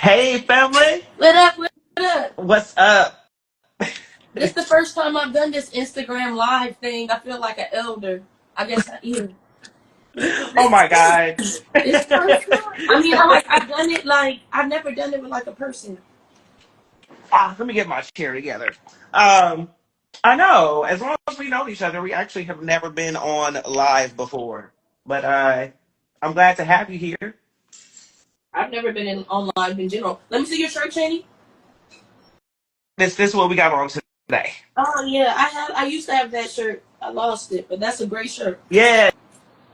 Hey, family. What up? What up? What's up? This the first time I've done this Instagram live thing. I feel like an elder. I guess Oh my God. it's the first time. I mean, I've done it like I've never done it with like a person. Let me get my chair together. Um, I know. As long as we know each other, we actually have never been on live before. But I'm glad to have you here. I've never been in online in general. Let me see your shirt, Cheney. This is what we got on today. Oh yeah, I used to have that shirt. I lost it, but that's a great shirt. Yeah,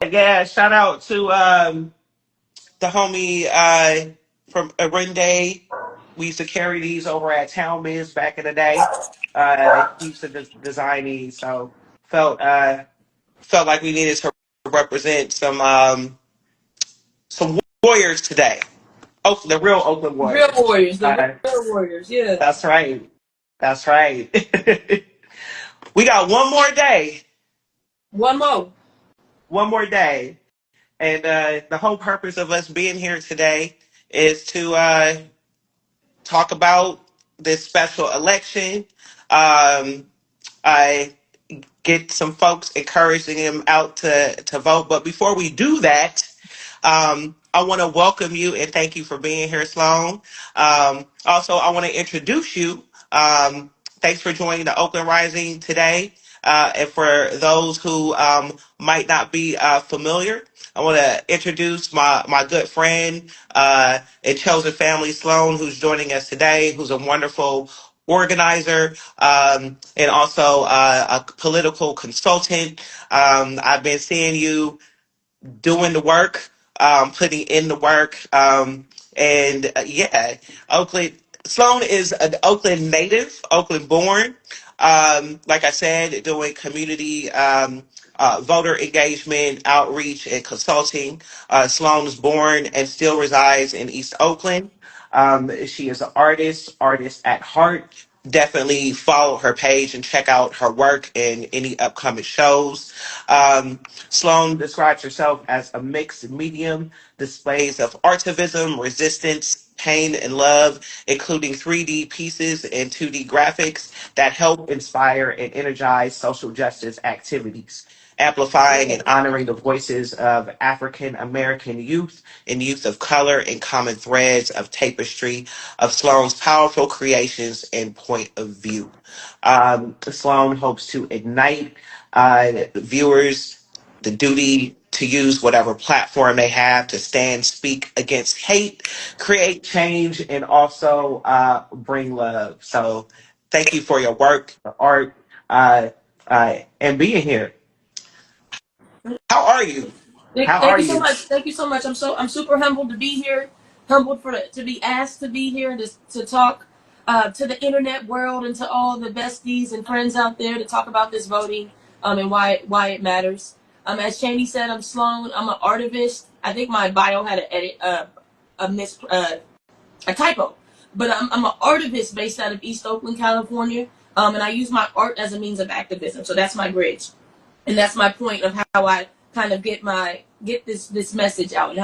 yeah. Shout out to the homie from Arende. We used to carry these over at Town Miz back in the day. He used to design these, so felt felt like we needed to represent some warriors today. Oh, the real Oakland Real Warriors. warriors, the real warriors. Yeah. That's right. That's right. We got one more day. One more. One more day. And the whole purpose of us being here today is to talk about this special election. Um, I get some folks encouraging them out to vote. But before we do that, I want to welcome you and thank you for being here, Sloan. Also, I want to introduce you. Thanks for joining the Oakland Rising today. And for those who might not be familiar, I want to introduce my good friend and chosen family, Sloan, who's joining us today, who's a wonderful organizer and also a political consultant. I've been seeing you doing the work, putting in the work. And yeah, Oakland, Sloan is an Oakland native, Oakland born. Like I said, doing community voter engagement, outreach, and consulting. Sloan is born and still resides in East Oakland. She is an artist at heart. Definitely follow her page and check out her work in any upcoming shows. Sloan describes herself as a mixed medium, displays of artivism, resistance, pain, and love, including 3D pieces and 2D graphics that help inspire and energize social justice activities, amplifying and honoring the voices of African American youth and youth of color and common threads of tapestry of Sloan's powerful creations and point of view. Sloan hopes to ignite viewers the duty to use whatever platform they have to stand, speak against hate, create change, and also bring love. So, thank you for your work, your art, and being here. How are you? How Thank are you so you? much. Thank you so much. I'm super humbled to be here. Humbled to be asked to be here and to talk to the internet world and to all the besties and friends out there to talk about this voting and why it matters. As Cheney said, I'm Sloan. I'm an artivist. I think my bio had an edit a mis a typo, but I'm an artivist based out of East Oakland, California. And I use my art as a means of activism. So that's my bridge, and that's my point of how I kind of get this message out, and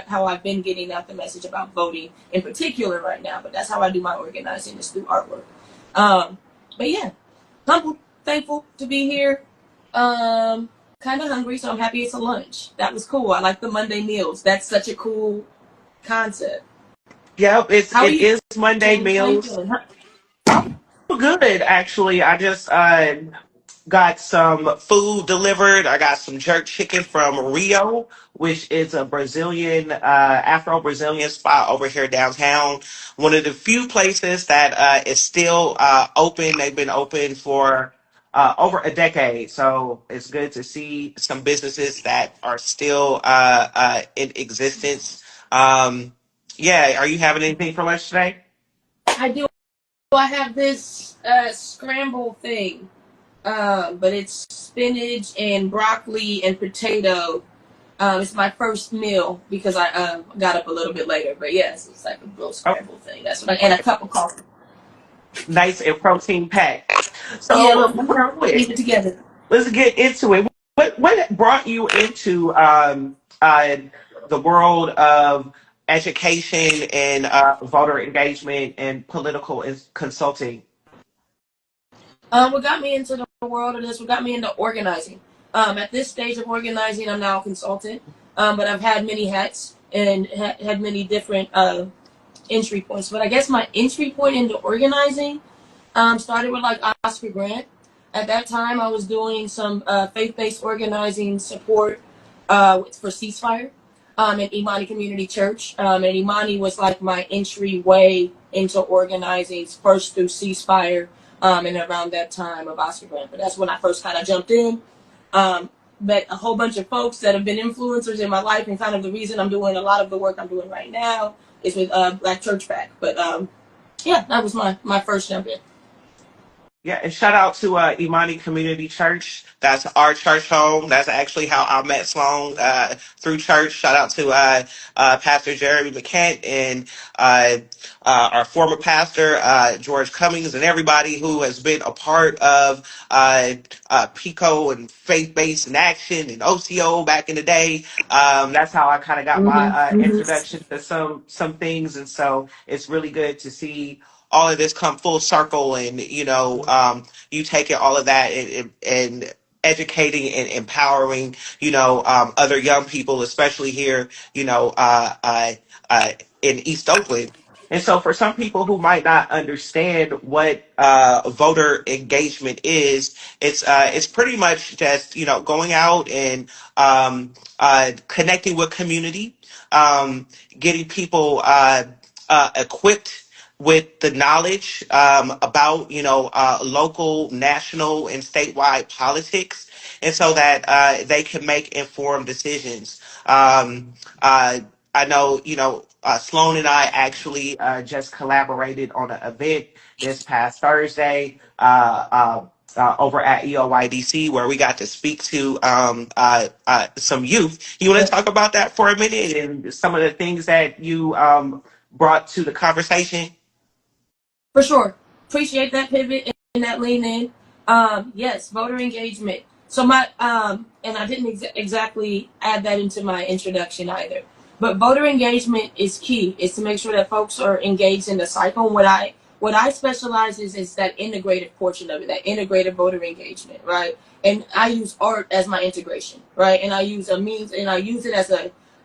how I've been getting out the message about voting in particular right now. But that's how I do my organizing, is through artwork. But yeah, humble, thankful to be here. Kind of hungry, so I'm happy it's a lunch. That was cool. I like the Monday meals. That's such a cool concept. Yep, How are it you, is Monday Jenny? How you meals. feeling? Good, actually. I just got some food delivered. I got some jerk chicken from Rio, which is a Brazilian, Afro Brazilian spot over here downtown. One of the few places that is still open. They've been open for over a decade, so it's good to see some businesses that are still in existence. Yeah, are you having anything for lunch today? I do. I have this scramble thing, but it's spinach and broccoli and potato. It's my first meal because I got up a little bit later. But yes, it's like a little scramble thing. That's what and a cup of coffee. Nice and protein packed. Yeah, So look, real keep quick, it together. let's get into it. What brought you into the world of education and voter engagement and political consulting? What got me into the world of this, what got me into organizing. At this stage of organizing, I'm now a consultant, but I've had many hats and had many different entry points. But I guess my entry point into organizing started with like Oscar Grant. At that time, I was doing some faith-based organizing support for ceasefire at Imani Community Church. And Imani was like my entryway into organizing first through ceasefire and around that time of Oscar Grant. But that's when I first kind of jumped in. Met a whole bunch of folks that have been influencers in my life, and kind of the reason I'm doing a lot of the work I'm doing right now is with Black Church Pack. But yeah, that was my first jump in. Yeah, and shout out to Imani Community Church. That's our church home. That's actually how I met Sloane through church. Shout out to Pastor Jeremy McKent and uh, our former pastor George Cummings and everybody who has been a part of PICO and Faith Based in Action and OCO back in the day. That's how I kind of got my introduction to some things, and so it's really good to see all of this come full circle, and you taking all of that and educating and empowering other young people, especially here in East Oakland. And so for some people who might not understand what voter engagement is, it's pretty much just going out and connecting with community, getting people equipped with the knowledge about local, national, and statewide politics, and so that they can make informed decisions. I know Sloan and I actually just collaborated on an event this past Thursday. Over at EOYDC, where we got to speak to some youth. You want to talk about that for a minute and some of the things that you brought to the conversation? For sure. Appreciate that pivot and that lean in. Yes, voter engagement. So my and I didn't exactly add that into my introduction either. But voter engagement is key. Is to make sure that folks are engaged in the cycle. And what I specialize is that integrated portion of it, that integrated voter engagement, right? And I use art as my integration, right? And I use a means, and I use it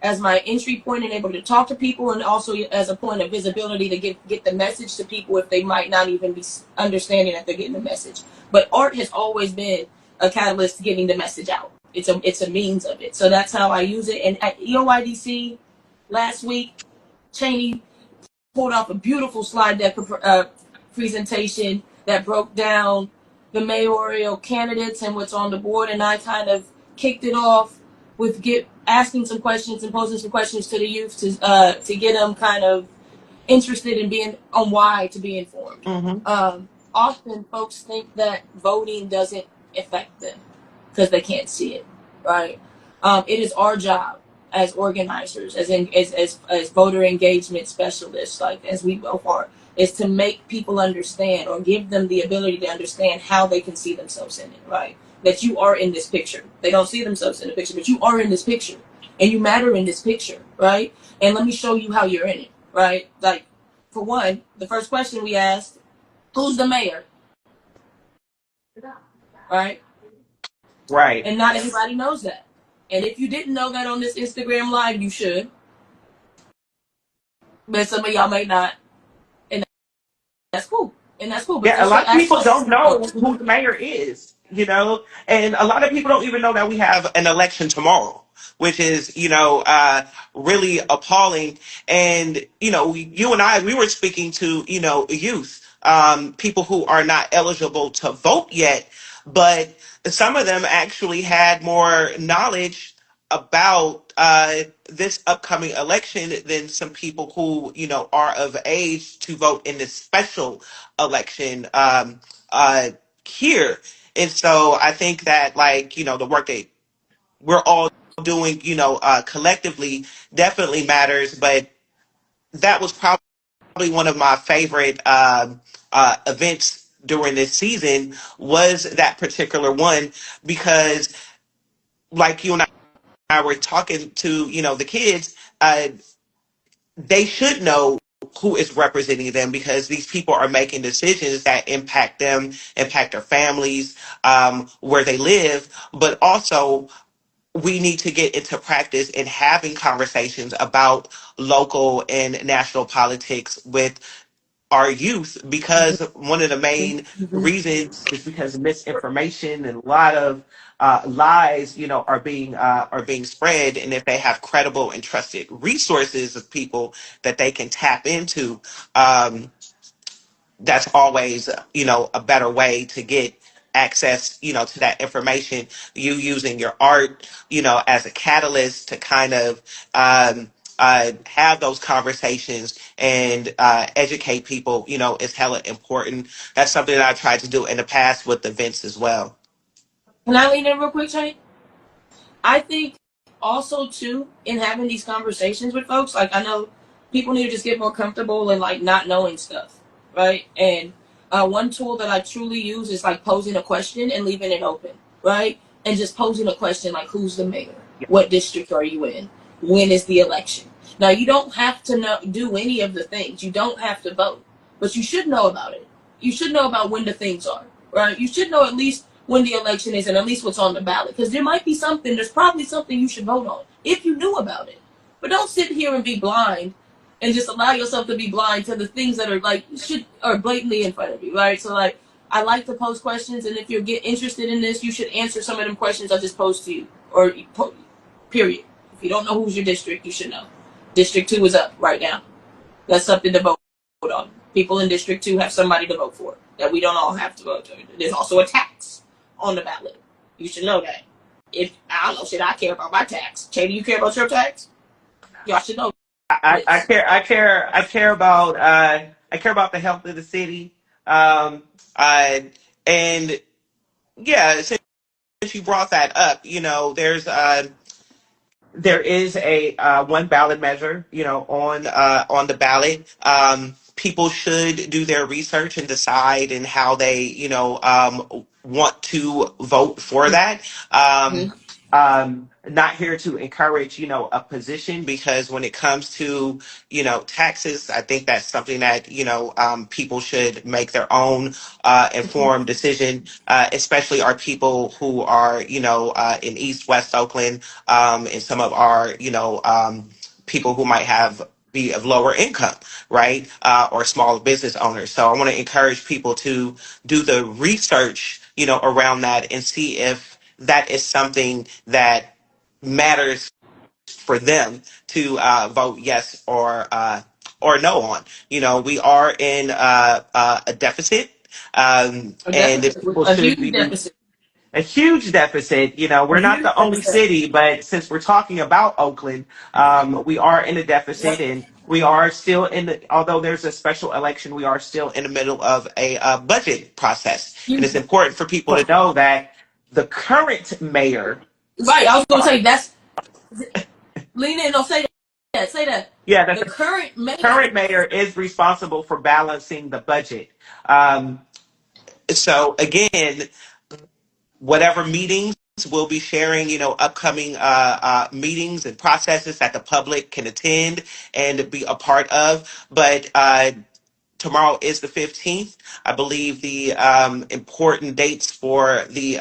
as my entry point and able to talk to people, and also as a point of visibility to get the message to people if they might not even be understanding that they're getting the message. But art has always been a catalyst to getting the message out. It's a means of it. So that's how I use it. And at EOYDC last week, Cheney pulled off a beautiful slide deck presentation that broke down the mayoral candidates and what's on the board, and I kind of kicked it off with asking some questions and posing some questions to the youth to get them kind of interested in being on why to be informed. Often folks think that voting doesn't affect them because they can't see it, right? It is our job as organizers, as voter engagement specialists, like as we both are, is to make people understand or give them the ability to understand how they can see themselves in it, right? That you are in this picture. They don't see themselves in the picture, but you are in this picture, and you matter in this picture, right? And let me show you how you're in it, right? Like, for one, the first question we asked, who's the mayor? Right? Right. And not everybody knows that. And if you didn't know that on this Instagram live, you should. But some of y'all might not. And that's cool. And that's cool. But Yeah, a also lot of people ask don't know who the mayor is, and a lot of people don't even know that we have an election tomorrow, which is, really appalling. And, you and I, we were speaking to, youth, people who are not eligible to vote yet, but some of them actually had more knowledge about this upcoming election than some people who are of age to vote in this special election here. And so I think that, like, the work that we're all doing collectively definitely matters. But that was probably one of my favorite events during this season, was that particular one, because like you and I were talking to the kids, they should know who is representing them, because these people are making decisions that impact them, impact their families, where they live. But also, we need to get into practice in having conversations about local and national politics with our youth, because one of the main Mhm. reasons is because misinformation and a lot of lies, are being spread. And if they have credible and trusted resources of people that they can tap into, um, that's always, a better way to get access, to that information. You using your art, as a catalyst to kind of have those conversations and educate people, is hella important. That's something that I tried to do in the past with events as well. Can I lean in real quick, Shane? I think also too in having these conversations with folks, like I know people need to just get more comfortable in like not knowing stuff, right? And one tool that I truly use is like posing a question and leaving it open, right? And just posing a question like, who's the mayor? Yeah. What district are you in? When is the election? Now you don't have to do any of the things. You don't have to vote, but you should know about it. You should know about when the things are, right? You should know at least when the election is and at least what's on the ballot. Because there's probably something you should vote on if you knew about it. But don't sit here and be blind and just allow yourself to be blind to the things that are like are blatantly in front of you, right? So like I like to pose questions, and if you get interested in this, you should answer some of them questions I just posed to you, or period. If you don't know who's your district, you should know. District 2 is up right now. That's something to vote on. People in District 2 have somebody to vote for that we don't all have to vote. There's also a tax on the ballot. You should know that. If I don't know shit, I care about my tax. Chay, do you care about your tax? Y'all should know I this. care. I care about the health of the city. And yeah, since you brought that up, there is a one ballot measure, on the ballot. People should do their research and decide and how they, want to vote for that. Mm-hmm. Not here to encourage, a position, because when it comes to, taxes, I think that's something that, people should make their own informed decision, especially our people who are, in East West Oakland, and some of our, people who might be of lower income, right? Or small business owners. So I want to encourage people to do the research, around that, and see if that is something that matters for them to vote yes or no on. We are in a deficit, A and if deficit, people a should huge be deficit, a huge deficit. a We're not huge the only deficit. city, but since we're talking about Oakland, we are in a deficit, and we are still although there's a special election, we are still in the middle of a budget process. And Huge. it's important for people to know that the current mayor, Right, I was going to say that's lean in. No, say that. Say that. yeah, that The the current mayor. current mayor is responsible for balancing the budget. Um, so again, whatever meetings we'll be sharing, upcoming meetings and processes that the public can attend and be a part of. But tomorrow is the 15th. I believe the important dates for the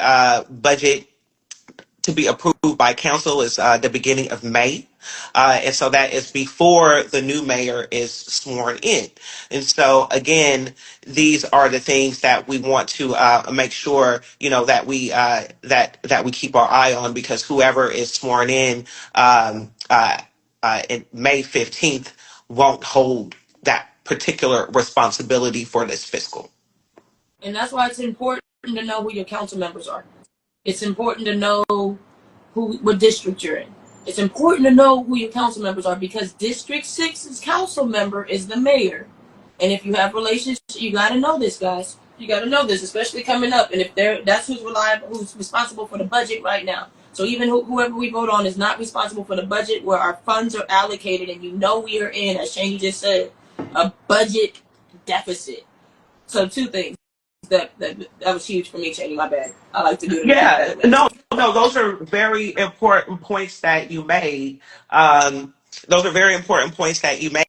budget to be approved by council is the beginning of May. And so that is before the new mayor is sworn in. And so again, these are the things that we want to make sure, that we keep our eye on, because whoever is sworn in May 15th won't hold that particular responsibility for this fiscal. And that's why it's important to know who your council members are. It's important to know what district you're in. It's important to know who your council members are, because District 6's council member is the mayor. And if you have relationships, you got to know this, guys. You got to know this, especially coming up. And if that's who's responsible for the budget right now. So even whoever we vote on is not responsible for the budget where our funds are allocated, and we are in, as Shane just said, a budget deficit. So two things. That was huge for me, Cheney. My bad. I like to do it. Yeah, no, those are very important points that you made. Those are very important points that you made.